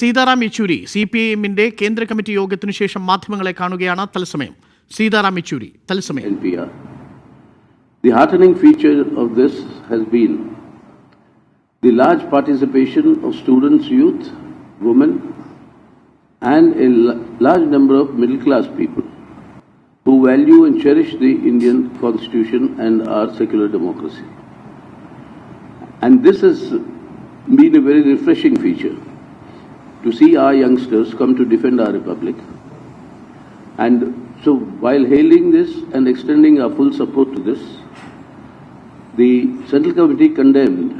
സീതാറാം യെച്ചൂരി CPIMന്റെ കേന്ദ്ര കമ്മിറ്റി യോഗത്തിനു ശേഷം മാധ്യമങ്ങളെ കാണുകയാണ്. തത്സമയം സീതാറാം യെച്ചൂരി തത്സമയം. NPR. The heartening feature of this has been the large participation of students, youth, women, and a large number of middle-class people who value and cherish the Indian Constitution and our secular democracy. And this has been a very refreshing feature to see our youngsters come to defend our republic. And so while hailing this and extending our full support to this, the Central Committee condemned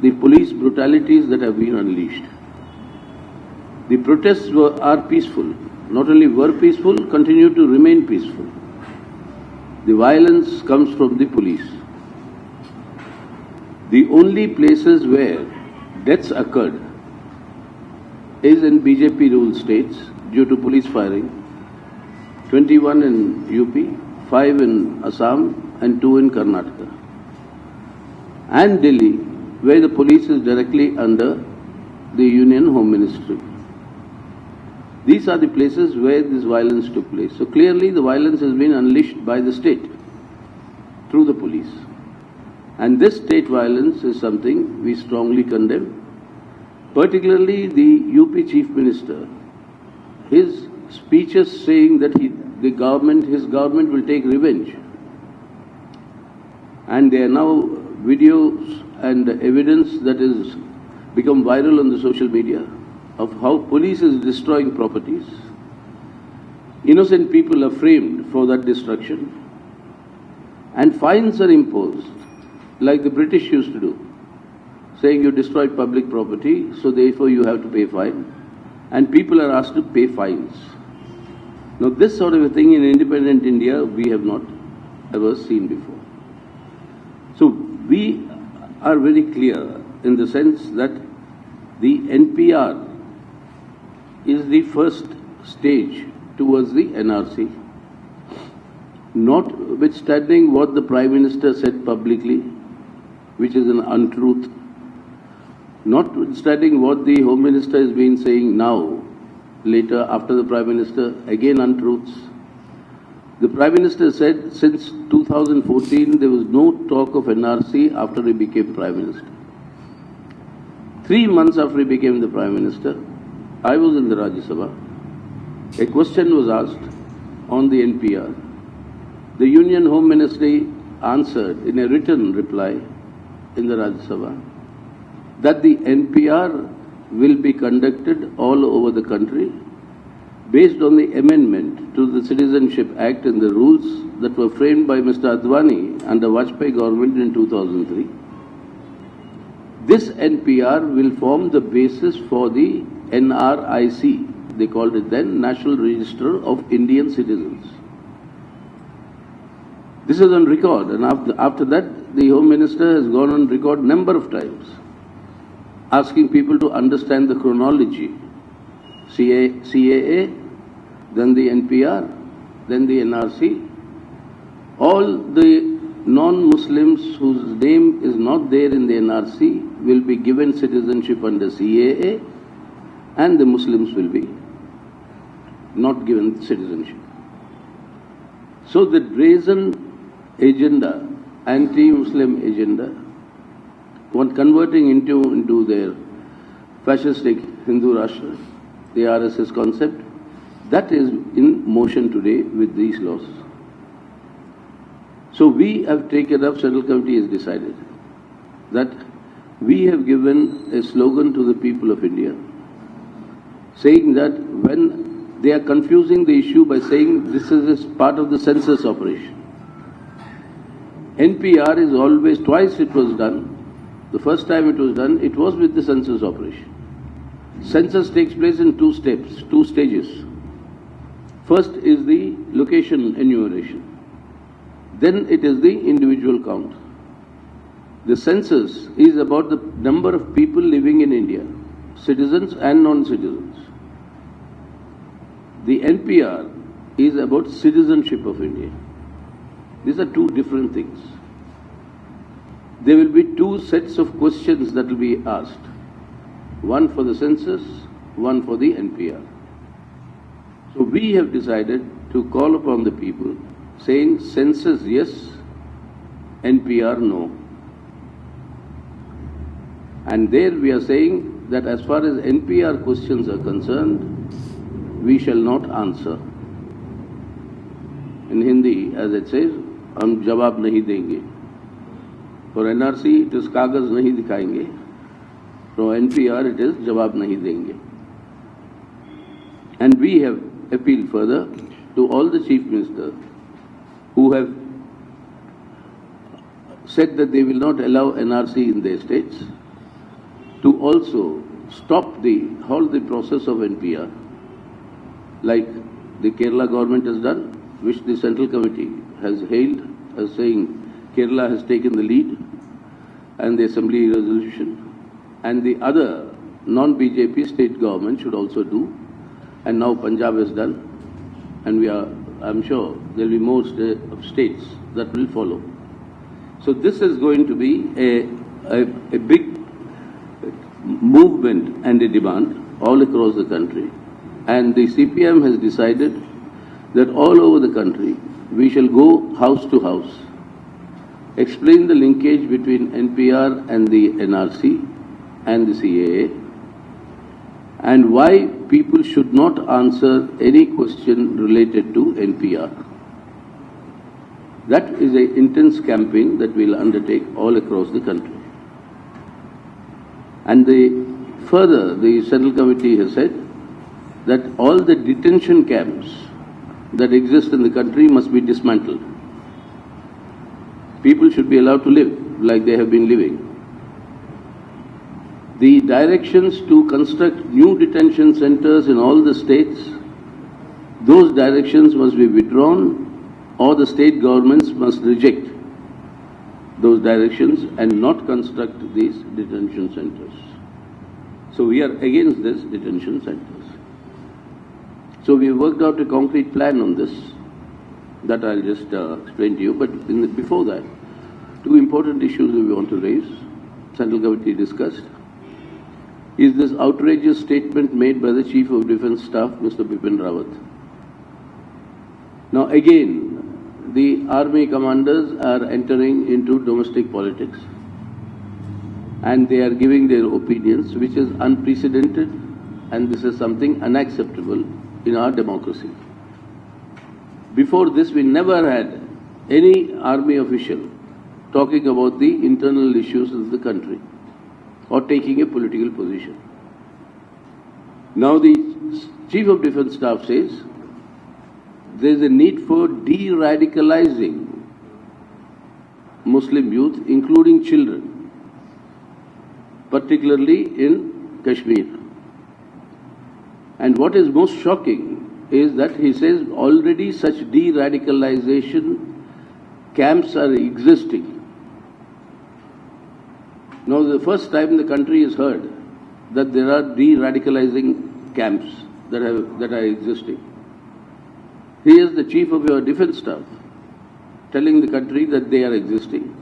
the police brutalities that have been unleashed. The protests are peaceful. Not only were peaceful, continue to remain peaceful. The violence comes from the police. The only places where deaths occurred is in BJP ruled states due to police firing. 21 in UP, 5 in Assam and 2 in Karnataka. And Delhi, where the police is directly under the Union Home Ministry. These are the places where this violence took place. So clearly the violence has been unleashed by the state through the police. And this state violence is something we strongly condemn. Particularly the UP Chief Minister, his speeches saying that his government will take revenge. And there are now videos and evidence that has become viral on the social media of how police is destroying properties. Innocent people are framed for that destruction. And fines are imposed, like the British used to do, saying you destroyed public property, so therefore you have to pay fine. And people are asked to pay fines. Now this sort of a thing in independent India we have not ever seen before. So we are very clear in the sense that the NPR is the first stage towards the NRC, notwithstanding what the Prime Minister said publicly, which is an untruth, notwithstanding what the Home Minister has been saying now, later after the Prime Minister, again untruths. The Prime Minister said since 2014 there was no talk of NRC after he became Prime Minister. 3 months after he became the Prime Minister, I was in the Rajya Sabha. A question was asked on the NPR. The Union Home Ministry answered in a written reply in the Rajya Sabha that the NPR will be conducted all over the country based on the amendment to the Citizenship Act and the rules that were framed by Mr. Advani under Vajpayee government in 2003. This NPR will form the basis for the NRIC, they called it then, National Register of Indian Citizens. This is on record, and after that the Home Minister has gone on record number of times asking people to understand the chronology. CAA, then the NPR, then the NRC. All the non-Muslims whose name is not there in the NRC will be given citizenship under CAA, and the Muslims will be not given citizenship. So the brazen agenda, anti-Muslim agenda, converting into their fascistic Hindu Rashtra, the RSS concept, that is in motion today with these laws. So we have taken up, Central Committee has decided that we have given a slogan to the people of India, saying that when they are confusing the issue by saying this is part of the census operation. NPR is always, twice it was done. The first time it was done, it was with the census operation. Census takes place in 2 steps, 2 stages. First is the location enumeration. Then it is the individual count. The census is about the number of people living in India, citizens and non-citizens. The NPR is about citizenship of India. These are 2 different things. There will be 2 sets of questions that will be asked. One for the census, one for the NPR. So we have decided to call upon the people saying census yes, NPR no. And there we are saying that as far as NPR questions are concerned, we shall not answer. In Hindi, as it says, हम जवाब नहीं देंगे. For NRC, it is कागज नहीं दिखाएंगे. For NPR, it is जवाब नहीं देंगे. And we have appealed further to all the chief ministers who have said that they will not allow NRC in their states to also stop the process of NPR, like the Kerala government has done, which the Central Committee has hailed as saying Kerala has taken the lead and the Assembly resolution, and the other non-BJP state government should also do, and now Punjab has done, and I'm sure there will be more states that will follow. So this is going to be a big movement and a demand all across the country, and the CPM has decided that all over the country we shall go house to house, explain the linkage between NPR and the NRC and the CAA, and why people should not answer any question related to NPR. That is an intense campaign that we will undertake all across the country. And further, the Central Committee has said that all the detention camps that exist in the country must be dismantled. People should be allowed to live like they have been living. The directions to construct new detention centers in all the states, those directions must be withdrawn, or the state governments must reject those directions and not construct these detention centers. So we are against this detention centers. So we worked out a concrete plan on this that I'll just explain to you. But before that, two important issues that we want to raise, Central Committee discussed, is this outrageous statement made by the Chief of Defence Staff, Mr. Bipin Rawat. Now again, the army commanders are entering into domestic politics, and they are giving their opinions, which is unprecedented, and this is something unacceptable in our democracy. Before this, we never had any army official talking about the internal issues of the country or taking a political position. Now the Chief of Defence Staff says there is a need for de-radicalizing Muslim youth, including children, particularly in Kashmir. And what is most shocking is that he says already such de-radicalization camps are existing. Now the first time the country has heard that there are de-radicalizing camps that are existing. He is the Chief of your Defence Staff telling the country that they are existing.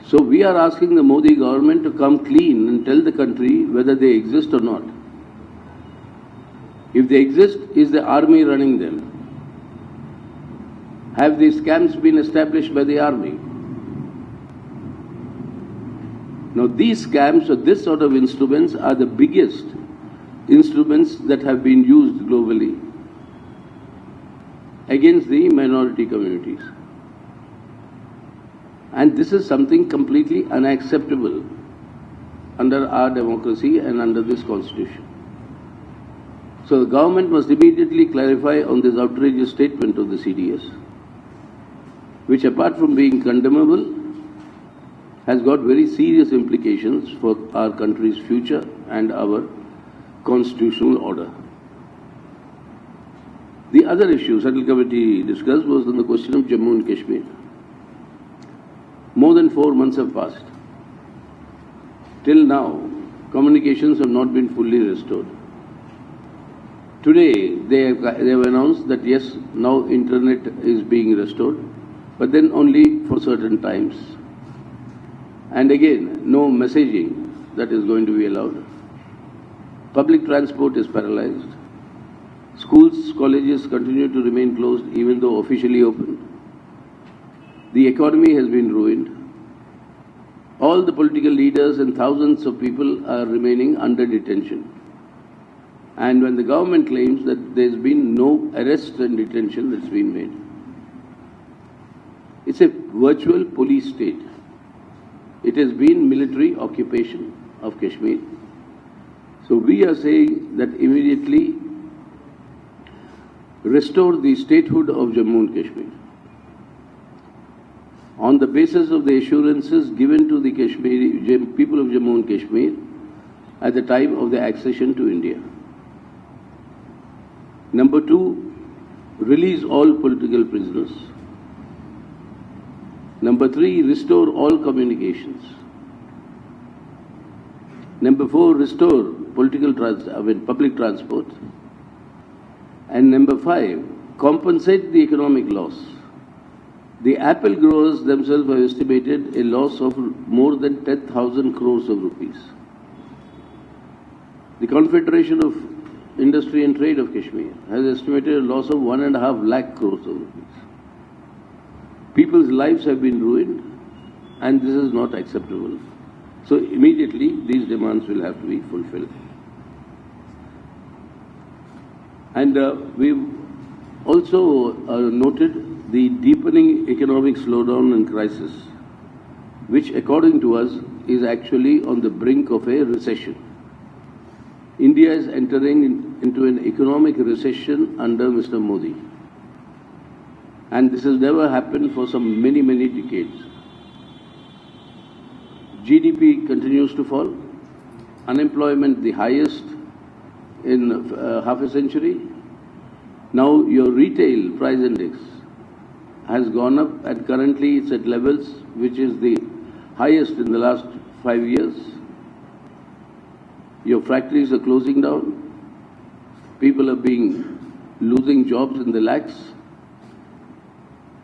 So we are asking the Modi government to come clean and tell the country whether they exist or not. If they exist, is the army running them? Have these camps been established by the army? Now these camps or this sort of instruments are the biggest instruments that have been used globally against the minority communities. And this is something completely unacceptable under our democracy and under this constitution. So the government must immediately clarify on this outrageous statement of the CDS, which apart from being condemnable, has got very serious implications for our country's future and our constitutional order. The other issue Central Committee discussed was on the question of Jammu and Kashmir. More than 4 months have passed. Till now, communications have not been fully restored. Today, they have announced that yes, now internet is being restored, but then only for certain times. And again, no messaging that is going to be allowed. Public transport is paralyzed. Schools, colleges continue to remain closed even though officially open. The economy has been ruined. All the political leaders and thousands of people are remaining under detention. And when the government claims that there's been no arrest and detention that's been made, it's a virtual police state. It has been military occupation of Kashmir. So we are saying that immediately restore the statehood of Jammu and Kashmir on the basis of the assurances given to the people of Jammu and Kashmir at the time of the accession to India. Number two, release all political prisoners. Number three, restore all communications. Number four, restore public transport. And number five, compensate the economic loss. The apple growers themselves have estimated a loss of more than 10,000 crores of rupees. The Confederation of Industry and Trade of Kashmir has estimated a loss of 1.5 lakh crores of rupees. People's lives have been ruined, and this is not acceptable. So immediately these demands will have to be fulfilled. And we've also noted the deepening economic slowdown and crisis, which according to us is actually on the brink of a recession. India is entering into an economic recession under Mr. Modi. And this has never happened for some many decades. GDP continues to fall. Unemployment the highest in half a century. Now your retail price index has gone up, and currently it's at levels which is the highest in the last 5 years. Your factories are closing down. People are losing jobs in the lakhs.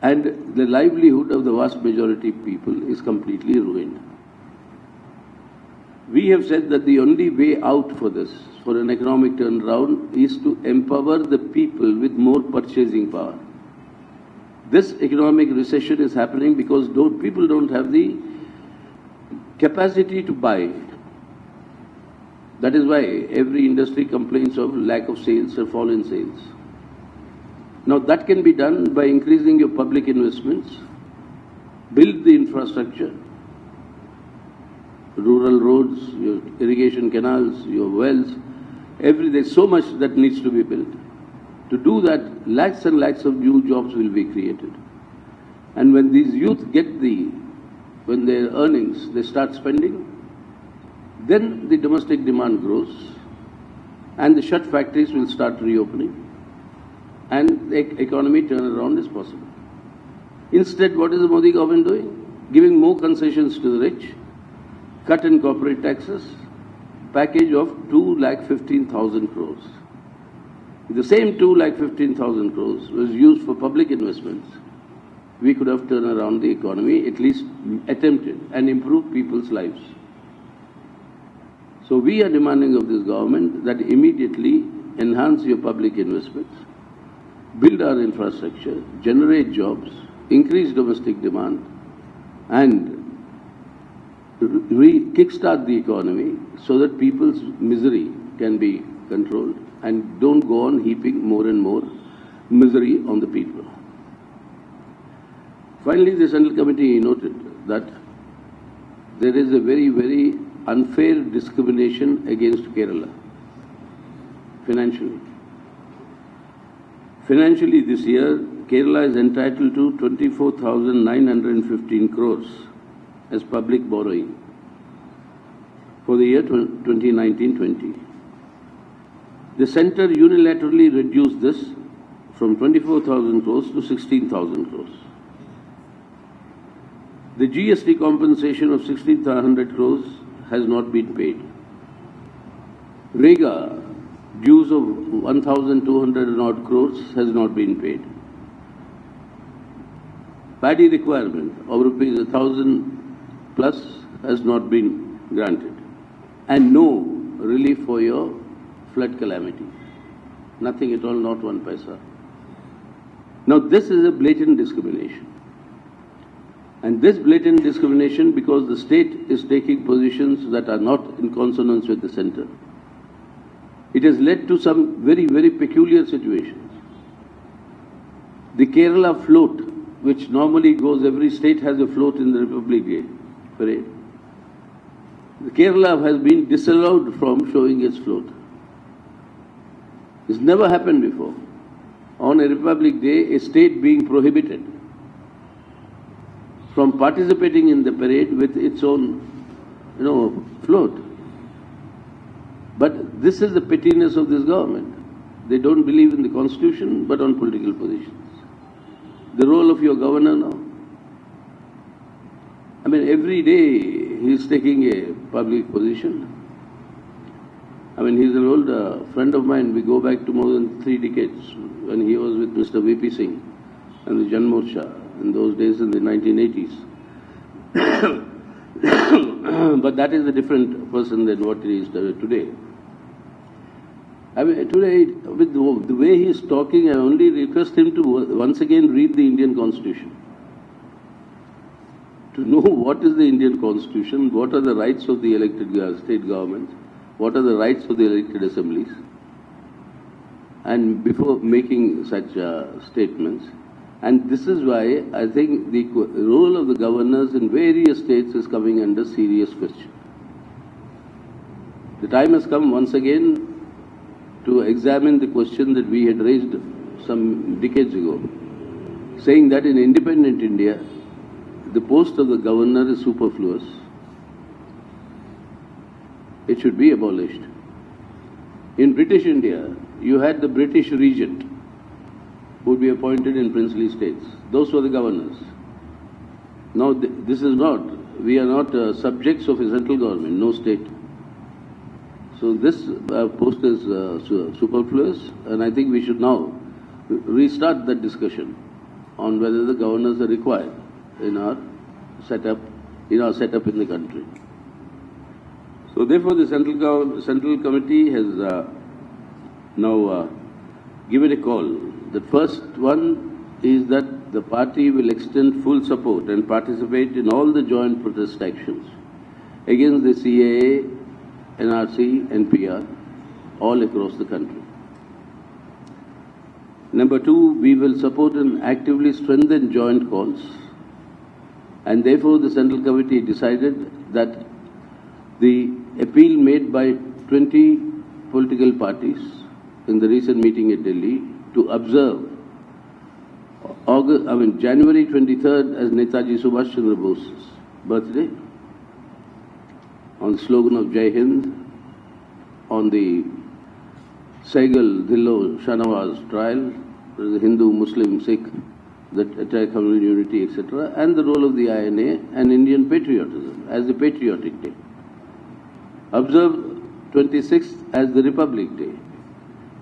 And the livelihood of the vast majority of people is completely ruined. We have said that the only way out for this, for an economic turnaround, is to empower the people with more purchasing power. This economic recession is happening because people don't have the capacity to buy. That is why every industry complains of lack of sales or fall in sales. Now that can be done by increasing your public investments, build the infrastructure, rural roads, your irrigation canals, your wells, there's so much that needs to be built. To do that, lakhs and lakhs of new jobs will be created. And when these youth when their earnings, they start spending, then the domestic demand grows and the shut factories will start reopening and the economy turnaround is possible. Instead, what is the Modi government doing? Giving more concessions to the rich, cut in corporate taxes, package of 2,15,000 crores. The same 2,15,000 crores was used for public investments. We could have turned around the economy, at least attempted, and improved people's lives. So we are demanding of this government that immediately enhance your public investments, build our infrastructure, generate jobs, increase domestic demand, and kickstart the economy so that people's misery can be controlled and don't go on heaping more and more misery on the people. Finally, the Central Committee noted that there is a very unfair discrimination against Kerala financially. Financially this year, Kerala is entitled to 24,915 crores as public borrowing for the year 2019-20. The centre unilaterally reduced this from 24,000 crores to 16,000 crores. The GST compensation of 1,600 crores has not been paid. Rega dues of 1,200 odd crores has not been paid. Paddy requirement of rupees 1,000 plus has not been granted. And no relief for your flood calamity. Nothing at all, not one paisa. Now this is a blatant discrimination. And this blatant discrimination because the state is taking positions that are not in consonance with the center. It has led to some very, very peculiar situations. The Kerala float, which normally goes, every state has a float in the Republic Day parade. The Kerala has been disallowed from showing its float. This never happened before. On a Republic Day, a state being prohibited from participating in the parade with its own, float. But this is the pettiness of this government. They don't believe in the constitution, but on political positions. The role of your governor now. I mean, every day he is taking a public position. I mean, he's an old friend of mine. We go back to more than 3 decades when he was with Mr. V.P. Singh and the Jan Morcha in those days in the 1980s. But that is a different person than what he is today. I mean, today, with the way he is talking, I only request him to once again read the Indian Constitution. To know what is the Indian Constitution, what are the rights of the elected state government, what are the rights of the elected assemblies, and before making such statements. And this is why I think the role of the governors in various states is coming under serious question. The time has come once again to examine the question that we had raised some decades ago, saying that in independent India, the post of the governor is superfluous. It should be abolished. In British India, you had the British regent who would be appointed in princely states. Those were the governors. Now, this is not. We are not subjects of a central government, no state. So this post is superfluous, and I think we should now restart that discussion on whether the governors are required in our setup in the country. So therefore, the Central Committee has now given a call. The first one is that the party will extend full support and participate in all the joint protest actions against the CAA, NRC, NPR, all across the country. Number 2, we will support and actively strengthen joint calls, and therefore the Central Committee decided that the appeal made by 20 political parties in the recent meeting at Delhi to observe January 23rd as Netaji Subhash Chandra Bose's birthday, on the slogan of Jai Hind, on the Saigal Dhillo Shanawaz trial, the Hindu, Muslim, Sikh, the entire communal unity, etc., and the role of the INA and Indian patriotism as the Patriotic Day. Observe 26th as the Republic Day,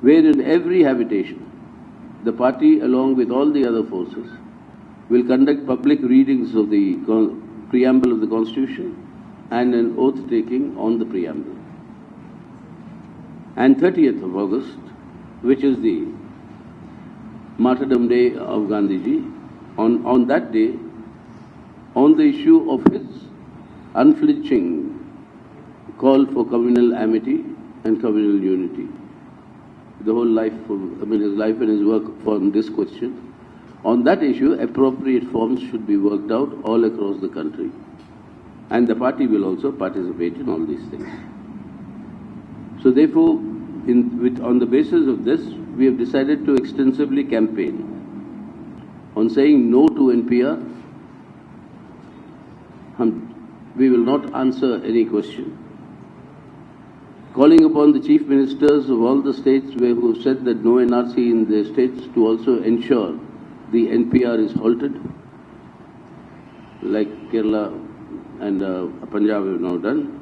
where in every habitation, the party, along with all the other forces, will conduct public readings of the preamble of the Constitution and an oath-taking on the preamble. And 30th of August, which is the Martyrdom Day of Gandhiji, on that day, on the issue of his unflinching call for communal amity and communal unity. The whole life, his life and his work on this question. On that issue, appropriate forms should be worked out all across the country. And the party will also participate in all these things. So therefore, on the basis of this, we have decided to extensively campaign on saying no to NPR. We will not answer any question. Calling upon the chief ministers of all the states who said that no NRC in their states to also ensure the NPR is halted, like Kerala and Punjab have now done.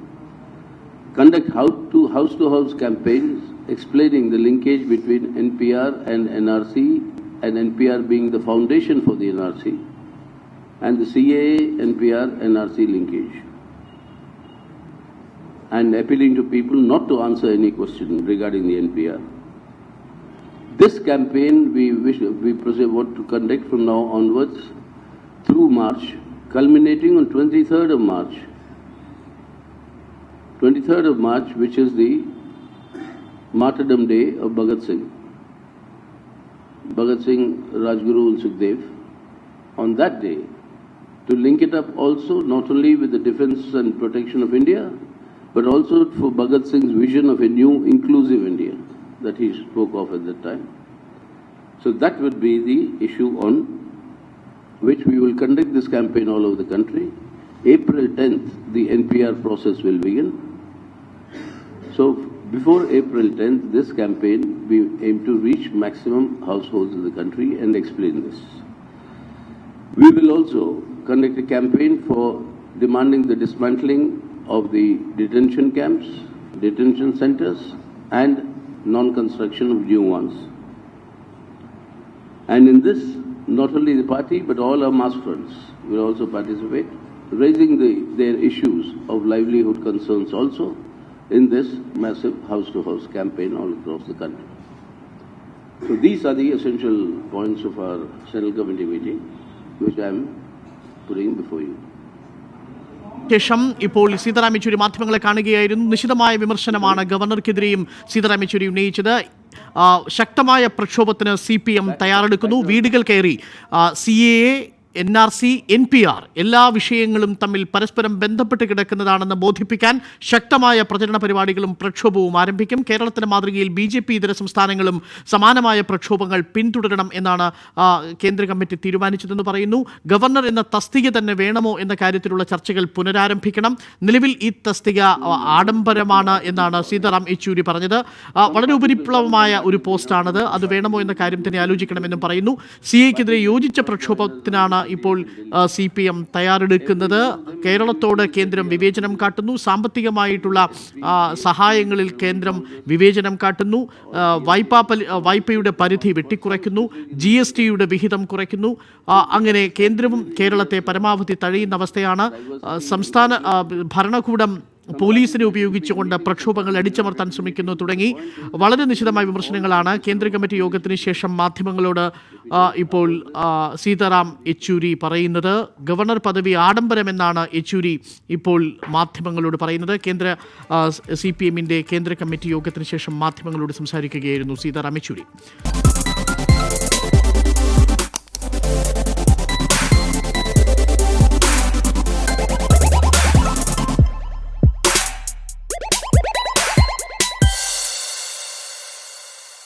Conduct house-to-house campaigns explaining the linkage between NPR and NRC, and NPR being the foundation for the NRC, and the CAA, NPR, NRC linkage. and appealing to people not to answer any question regarding the NPR. This campaign we want to conduct from now onwards through March, culminating on 23rd of March. 23rd of March, which is the martyrdom day of Bhagat Singh, Rajguru and Sukhdev. On that day, to link it up also not only with the defense and protection of India, but also for Bhagat Singh's vision of a new inclusive India that he spoke of at that time. So that would be the issue on which we will conduct this campaign all over the country. April 10th, the NPR process will begin. So before April 10th, this campaign, we aim to reach maximum households in the country and explain this. We will also conduct a campaign for demanding the dismantling of the detention camps, detention centers, and non-construction of new ones. And in this, not only the party, but all our mass fronts will also participate, raising their issues of livelihood concerns also in this massive house-to-house campaign all across the country. So these are the essential points of our Central Committee meeting, which I am putting before you. ശേഷം ഇപ്പോൾ സീതാറാം യെച്ചൂരി മാധ്യമങ്ങളെ കാണുകയായിരുന്നു. നിശിതമായ വിമർശനമാണ് ഗവർണർക്കെതിരെയും സീതാറാം യെച്ചൂരി ഉന്നയിച്ചത്. ശക്തമായ പ്രക്ഷോഭത്തിന് CPM തയ്യാറെടുക്കുന്നു. വീടുകൾ കയറി CAA, NRC, NPR എല്ലാ വിഷയങ്ങളും തമ്മിൽ പരസ്പരം ബന്ധപ്പെട്ട് കിടക്കുന്നതാണെന്ന് ബോധിപ്പിക്കാൻ ശക്തമായ പ്രചരണ പരിപാടികളും പ്രക്ഷോഭവും ആരംഭിക്കും. കേരളത്തിന്റെ മാതൃകയിൽ BJP ഇതര സംസ്ഥാനങ്ങളും സമാനമായ പ്രക്ഷോഭങ്ങൾ പിന്തുടരണം എന്നാണ് കേന്ദ്ര കമ്മിറ്റി തീരുമാനിച്ചതെന്ന് പറയുന്നു. ഗവർണർ എന്ന തസ്തിക തന്നെ വേണമോ എന്ന കാര്യത്തിലുള്ള ചർച്ചകൾ പുനരാരംഭിക്കണം. നിലവിൽ ഈ തസ്തിക ആഡംബരമാണ് എന്നാണ് സീതാറാം യെച്ചൂരി പറഞ്ഞത്. വളരെ ഉപരിപ്ലവമായ ഒരു പോസ്റ്റാണത്. അത് വേണമോ എന്ന കാര്യം തന്നെ ആലോചിക്കണമെന്നും പറയുന്നു. CAക്കെതിരെ യോജിച്ച പ്രക്ഷോഭത്തിനാണ് ഇപ്പോൾ CPM തയ്യാറെടുക്കുന്നത്. കേരളത്തോട് കേന്ദ്രം വിവേചനം കാട്ടുന്നു. സാമ്പത്തികമായിട്ടുള്ള സഹായങ്ങളിൽ കേന്ദ്രം വിവേചനം കാട്ടുന്നു. വായ്പയുടെ പരിധി വെട്ടിക്കുറയ്ക്കുന്നു. GSTയുടെ വിഹിതം കുറയ്ക്കുന്നു. അങ്ങനെ കേന്ദ്രവും കേരളത്തെ പരമാവധി തഴയുന്ന അവസ്ഥയാണ്. സംസ്ഥാന ഭരണകൂടം പോലീസിനെ ഉപയോഗിച്ചുകൊണ്ട് പ്രക്ഷോഭങ്ങൾ അടിച്ചമർത്താൻ ശ്രമിക്കുന്നു തുടങ്ങി വളരെ നിശിതമായ വിമർശനങ്ങളാണ് കേന്ദ്ര കമ്മിറ്റി യോഗത്തിന് ശേഷം മാധ്യമങ്ങളോട് ഇപ്പോൾ സീതാറാം യെച്ചൂരി പറയുന്നത്. ഗവർണർ പദവി ആഡംബരമെന്നാണ് യെച്ചൂരി ഇപ്പോൾ മാധ്യമങ്ങളോട് പറയുന്നത്. CPMന്റെ കേന്ദ്ര കമ്മിറ്റി യോഗത്തിന് ശേഷം മാധ്യമങ്ങളോട് സംസാരിക്കുകയായിരുന്നു സീതാറാം യെച്ചൂരി.